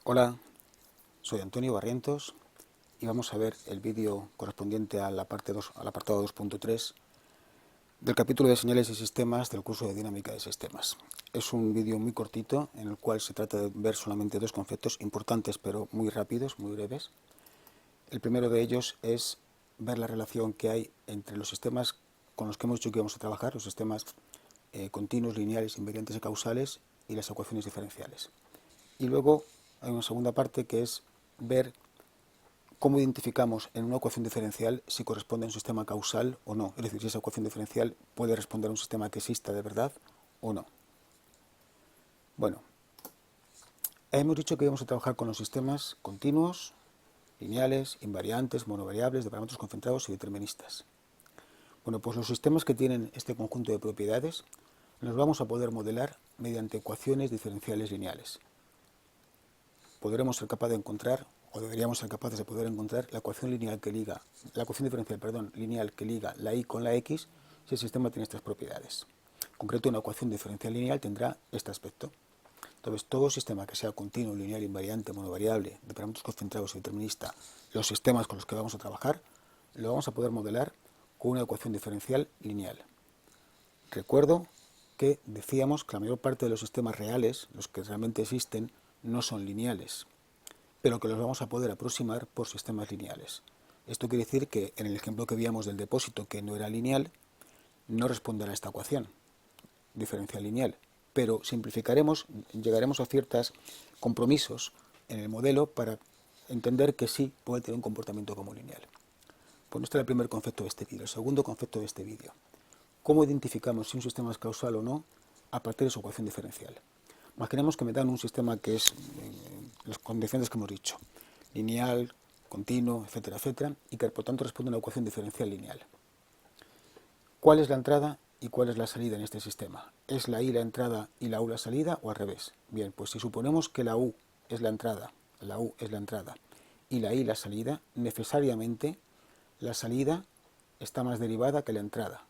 Hola, soy Antonio Barrientos y vamos a ver el vídeo correspondiente a la parte 2, al apartado 2.3 del capítulo de señales y sistemas del curso de dinámica de sistemas. Es un vídeo muy cortito en el cual se trata de ver solamente dos conceptos importantes pero muy rápidos, muy breves. El primero de ellos es ver la relación que hay entre los sistemas con los que hemos dicho que vamos a trabajar, los sistemas continuos, lineales, invariantes y causales, y las ecuaciones diferenciales. Y luego hay una segunda parte que es ver cómo identificamos en una ecuación diferencial si corresponde a un sistema causal o no. Es decir, si esa ecuación diferencial puede responder a un sistema que exista de verdad o no. Bueno, hemos dicho que íbamos a trabajar con los sistemas continuos, lineales, invariantes, monovariables, de parámetros concentrados y deterministas. Bueno, pues los sistemas que tienen este conjunto de propiedades los vamos a poder modelar mediante ecuaciones diferenciales lineales. Podremos ser capaces de encontrar, o deberíamos ser capaces de poder encontrar, la ecuación lineal que liga, la ecuación diferencial, perdón, lineal que liga la y con la x si el sistema tiene estas propiedades. En concreto, una ecuación diferencial lineal tendrá este aspecto. Entonces, todo sistema que sea continuo, lineal, invariante, monovariable, de parámetros concentrados y determinista, los sistemas con los que vamos a trabajar, lo vamos a poder modelar con una ecuación diferencial lineal. Recuerdo que decíamos que la mayor parte de los sistemas reales, los que realmente existen, no son lineales, pero que los vamos a poder aproximar por sistemas lineales. Esto quiere decir que en el ejemplo que veíamos del depósito, que no era lineal, no responderá a esta ecuación diferencial lineal, pero simplificaremos, llegaremos a ciertos compromisos en el modelo para entender que sí puede tener un comportamiento como lineal. Pues este es el primer concepto de este vídeo. El segundo concepto de este vídeo: ¿cómo identificamos si un sistema es causal o no a partir de su ecuación diferencial? Imaginemos que me dan un sistema que es las condiciones que hemos dicho, lineal, continuo, etcétera, etcétera, y que por tanto responde a una ecuación diferencial lineal. ¿Cuál es la entrada y cuál es la salida en este sistema? ¿Es la y la entrada y la u la salida o al revés? Bien, pues si suponemos que la u es la entrada y la y la salida, necesariamente la salida está más derivada que la entrada.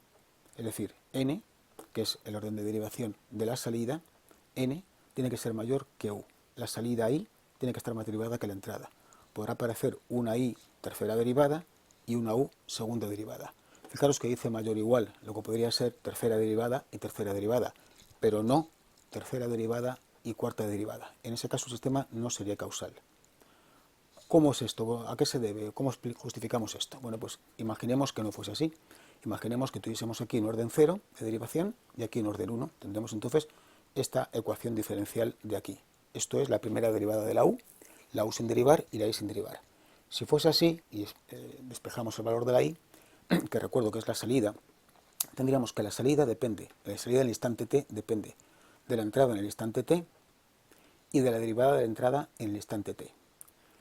Es decir, n, que es el orden de derivación de la salida, n tiene que ser mayor que u. La salida i tiene que estar más derivada que la entrada. Podrá aparecer una i tercera derivada y una u segunda derivada. Fijaros que dice mayor o igual, lo que podría ser tercera derivada y tercera derivada, pero no tercera derivada y cuarta derivada. En ese caso el sistema no sería causal. ¿Cómo es esto? ¿A qué se debe? ¿Cómo justificamos esto? Bueno, pues imaginemos que no fuese así. Imaginemos que tuviésemos aquí un orden 0 de derivación y aquí un orden 1. Tendremos entonces esta ecuación diferencial de aquí. Esto es la primera derivada de la u sin derivar y la i sin derivar. Si fuese así, y despejamos el valor de la i, que recuerdo que es la salida, tendríamos que la salida del instante t depende de la entrada en el instante t y de la derivada de la entrada en el instante t.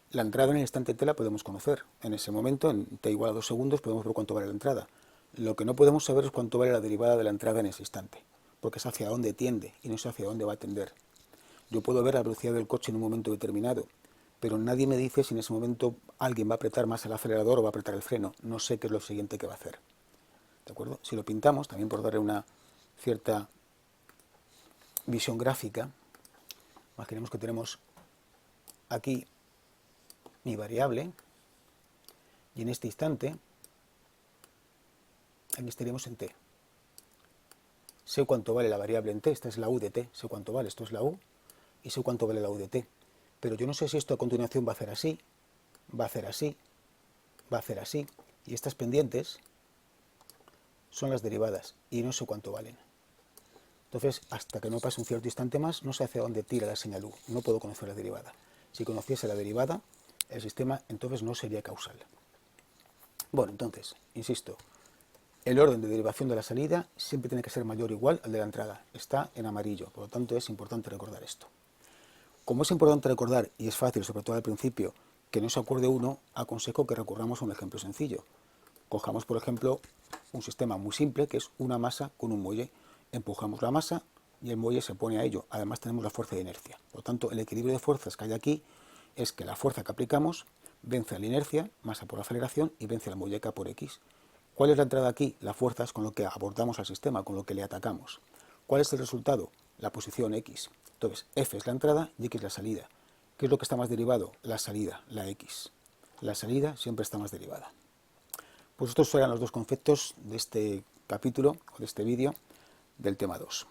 La entrada en el instante t la podemos conocer. En ese momento, en t igual a 2 segundos, podemos ver cuánto vale la entrada. Lo que no podemos saber es cuánto vale la derivada de la entrada en ese instante, porque es hacia dónde tiende y no es hacia dónde va a tender. Yo puedo ver la velocidad del coche en un momento determinado, pero nadie me dice si en ese momento alguien va a apretar más el acelerador o va a apretar el freno. No sé qué es lo siguiente que va a hacer. ¿De acuerdo? Si lo pintamos, también por darle una cierta visión gráfica, imaginemos que tenemos aquí mi variable y en este instante aquí estaríamos en t. Sé cuánto vale la variable en t, esta es la u de t, sé cuánto vale, esto es la u, y sé cuánto vale la u de t. Pero yo no sé si esto a continuación va a hacer así, va a hacer así, va a hacer así, y estas pendientes son las derivadas, y no sé cuánto valen. Entonces, hasta que no pase un cierto instante más, no sé hacia dónde tira la señal u, no puedo conocer la derivada. Si conociese la derivada, el sistema entonces no sería causal. Bueno, entonces, insisto, el orden de derivación de la salida siempre tiene que ser mayor o igual al de la entrada. Está en amarillo, por lo tanto es importante recordar esto. Como es importante recordar, y es fácil, sobre todo al principio, que no se acuerde uno, aconsejo que recurramos a un ejemplo sencillo. Cojamos, por ejemplo, un sistema muy simple, que es una masa con un muelle. Empujamos la masa y el muelle se pone a ello. Además tenemos la fuerza de inercia. Por lo tanto, el equilibrio de fuerzas que hay aquí es que la fuerza que aplicamos vence a la inercia, masa por aceleración, y vence a la muñeca por x. ¿Cuál es la entrada aquí? La fuerza es con lo que abordamos al sistema, con lo que le atacamos. ¿Cuál es el resultado? La posición x. Entonces, F es la entrada y x es la salida. ¿Qué es lo que está más derivado? La salida, la X. La salida siempre está más derivada. Pues estos serán los dos conceptos de este capítulo o de este vídeo del tema 2.